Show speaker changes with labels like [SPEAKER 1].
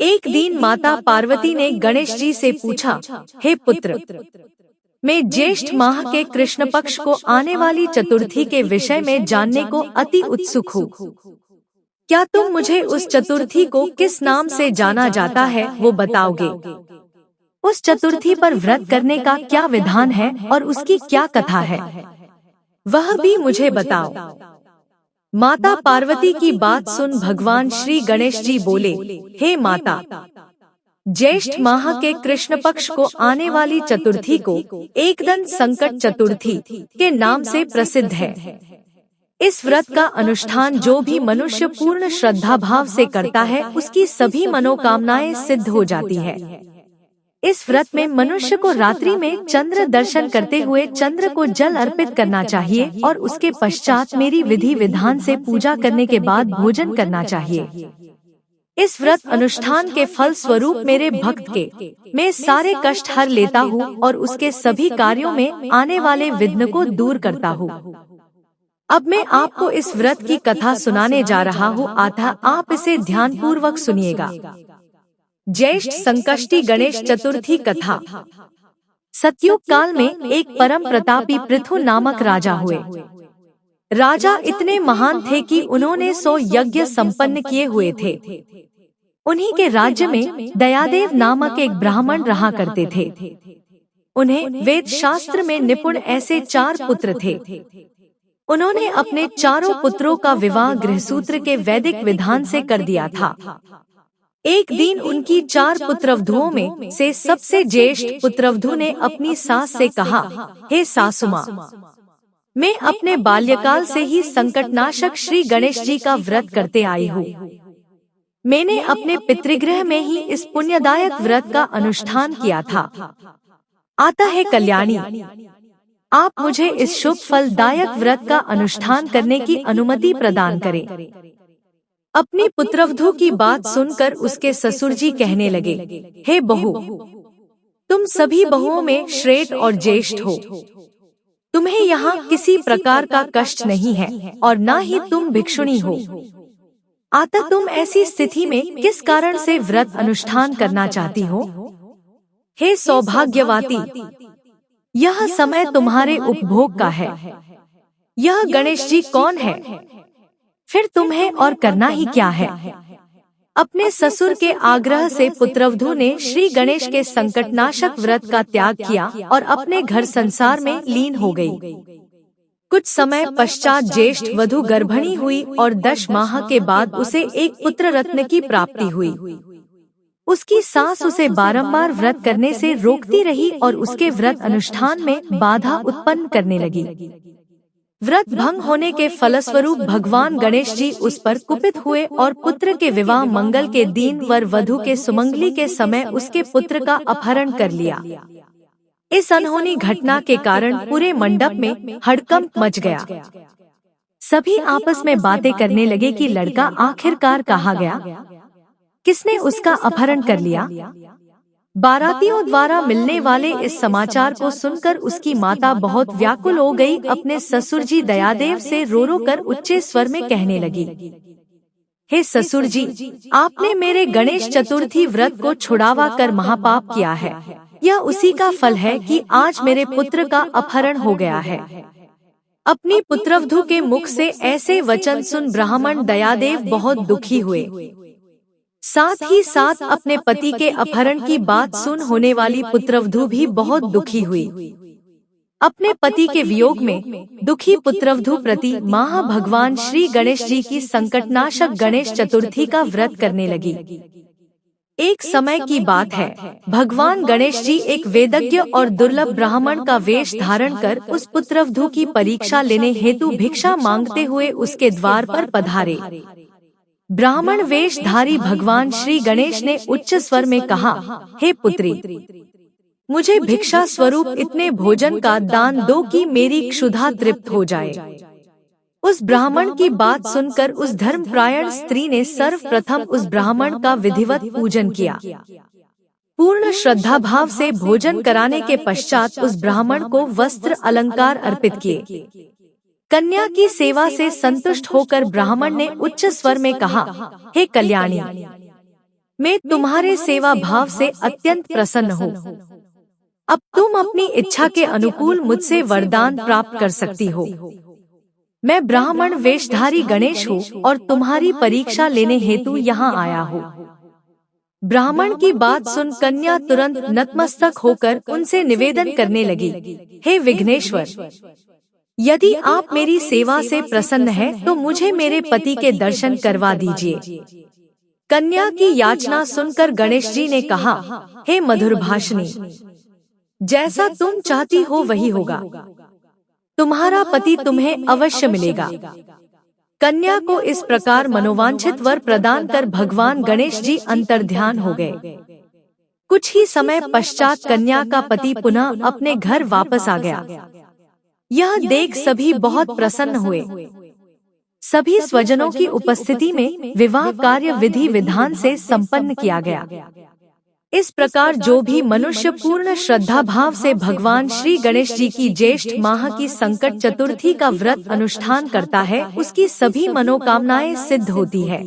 [SPEAKER 1] एक दिन माता पार्वती ने गणेश जी से पूछा, हे पुत्र, मैं ज्येष्ठ माह के कृष्ण पक्ष को आने वाली चतुर्थी के विषय में जानने को अति उत्सुक हूँ। क्या तुम मुझे उस चतुर्थी को किस नाम से जाना जाता है वो बताओगे? उस चतुर्थी पर व्रत करने का क्या विधान है और उसकी क्या कथा है, वह भी मुझे बताओ। माता पार्वती की बात सुन भगवान श्री गणेश जी बोले, हे माता, ज्येष्ठ माह के कृष्ण पक्ष को आने वाली चतुर्थी को एकदंत संकट चतुर्थी के नाम से प्रसिद्ध है। इस व्रत का अनुष्ठान जो भी मनुष्य पूर्ण श्रद्धा भाव से करता है उसकी सभी मनोकामनाएं सिद्ध हो जाती है। इस व्रत में मनुष्य को रात्रि में चंद्र दर्शन करते हुए चंद्र को जल अर्पित करना चाहिए और उसके पश्चात मेरी विधि विधान से पूजा करने के बाद भोजन करना चाहिए। इस व्रत अनुष्ठान के फल स्वरूप मेरे भक्त के मैं सारे कष्ट हर लेता हूँ और उसके सभी कार्यों में आने वाले विघ्न को दूर करता हूँ। अब मैं आपको इस व्रत की कथा सुनाने जा रहा हूँ, अतः आप इसे ध्यानपूर्वक सुनिएगा। ज्येष्ठ संकष्टी गणेश चतुर्थी कथा। सतयुग काल में एक परम प्रतापी पृथु नामक राजा हुए। राजा इतने महान थे कि उन्होंने 100 यज्ञ संपन्न किए हुए थे। उन्हीं के राज्य में दयादेव नामक एक ब्राह्मण रहा करते थे। उन्हें वेद शास्त्र में निपुण ऐसे 4 पुत्र थे। उन्होंने अपने चारों पुत्रों का विवाह गृहसूत्र के वैदिक विधान से कर दिया था। एक दिन उनकी 4 पुत्रवधुओं में से सबसे ज्येष्ठ पुत्रवधु ने अपनी सास से कहा, हे सासुमां, मैं अपने बाल्यकाल से ही संकटनाशक श्री गणेश जी का व्रत करते आई हूँ। मैंने अपने पितृगृह में ही इस पुण्यदायक व्रत का अनुष्ठान किया था। आता है कल्याणी, आप मुझे इस शुभ फलदायक व्रत का अनुष्ठान करने की अनुमति प्रदान करें। अपनी पुत्रवधू की बात सुनकर उसके ससुर जी कहने लगे, हे बहू, तुम सभी बहुओं में श्रेष्ठ और ज्येष्ठ हो। तुम्हें यहाँ किसी प्रकार का कष्ट नहीं है और न ही तुम भिक्षुणी हो। अतः तुम ऐसी स्थिति में किस कारण से व्रत अनुष्ठान करना चाहती हो? हे सौभाग्यवती, यह समय तुम्हारे उपभोग का है। यह गणेश जी कौन है? फिर तुम्हें और करना ही क्या है? अपने ससुर के आग्रह से पुत्रवधू ने श्री गणेश के संकटनाशक व्रत का त्याग किया और अपने घर संसार में लीन हो गई। कुछ समय पश्चात ज्येष्ठ वधू गर्भिणी हुई और 10 माह के बाद उसे एक पुत्र रत्न की प्राप्ति हुई। उसकी सास उसे बारंबार व्रत करने से रोकती रही और उसके व्रत अनुष्ठान में बाधा उत्पन्न करने लगी। व्रत भंग होने के फलस्वरूप भगवान गणेश जी उस पर कुपित हुए और पुत्र के विवाह मंगल के दिन वर वधू के सुमंगली के समय उसके पुत्र का अपहरण कर लिया। इस अनहोनी घटना के कारण पूरे मंडप में हड़कंप मच गया। सभी आपस में बातें करने लगे कि लड़का आखिरकार कहाँ गया, किसने उसका अपहरण कर लिया। बारातियों द्वारा मिलने वाले इस समाचार को सुनकर उसकी माता बहुत व्याकुल हो गई। अपने ससुर जी दयादेव से रो रो कर उच्चे स्वर में कहने लगी, हे ससुर जी, आपने मेरे गणेश चतुर्थी व्रत को छुड़ावा कर महापाप किया है। यह उसी का फल है कि आज मेरे पुत्र का अपहरण हो गया है। अपनी पुत्रवधू के मुख से ऐसे वचन सुन ब्राह्मण दयादेव बहुत दुखी हुए। साथ ही साथ अपने पति के अपहरण की बात सुन होने वाली पुत्रवधू भी बहुत दुखी हुई। अपने पति के वियोग में दुखी पुत्रवधू प्रति माह भगवान श्री गणेश जी की संकटनाशक गणेश चतुर्थी का व्रत करने लगी। एक समय की बात है, भगवान गणेश जी एक वेदज्ञ और दुर्लभ ब्राह्मण का वेश धारण कर उस पुत्रवधू की परीक्षा लेने हेतु भिक्षा मांगते हुए उसके द्वार पर पधारे। ब्राह्मण वेशधारी भगवान श्री गणेश ने उच्च स्वर में कहा, हे पुत्री, मुझे भिक्षा स्वरूप इतने भोजन का दान दो कि मेरी क्षुधा तृप्त हो जाए। उस ब्राह्मण की बात सुनकर उस धर्मपरायण स्त्री ने सर्वप्रथम उस ब्राह्मण का विधिवत पूजन किया। पूर्ण श्रद्धा भाव से भोजन कराने के पश्चात उस ब्राह्मण को वस्त्र अलंकार अर्पित किए। कन्या की सेवा से संतुष्ट होकर ब्राह्मण ने उच्च स्वर में कहा, हे कल्याणी, मैं तुम्हारे सेवा भाव से अत्यंत प्रसन्न हूँ। अब तुम अपनी इच्छा के अनुकूल मुझसे वरदान प्राप्त कर सकती हो। मैं ब्राह्मण वेशधारी गणेश हूँ और तुम्हारी परीक्षा लेने हेतु यहाँ आया हूँ। ब्राह्मण की बात सुन कन्या तुरंत नतमस्तक होकर उनसे निवेदन करने लगी, हे विघ्नेश्वर, यदि आप मेरी सेवा से प्रसन्न हैं तो मुझे मेरे पति के दर्शन करवा दीजिए। कन्या की याचना सुनकर गणेश जी ने कहा, हे मधुरभाषिणी, जैसा तुम चाहती हो वही होगा। तुम्हारा पति तुम्हें अवश्य मिलेगा। कन्या को इस प्रकार मनोवांछित वर प्रदान कर भगवान गणेश जी अंतर्ध्यान हो गए। कुछ ही समय पश्चात कन्या का पति पुनः अपने घर वापस आ गया। यह देख सभी बहुत प्रसन्न हुए। सभी स्वजनों की उपस्थिति में विवाह कार्य विधि विधान से संपन्न किया गया। इस प्रकार जो भी मनुष्य पूर्ण श्रद्धा भाव से भगवान श्री गणेश जी की ज्येष्ठ माह की संकट चतुर्थी का व्रत अनुष्ठान करता है, उसकी सभी मनोकामनाएं सिद्ध होती है।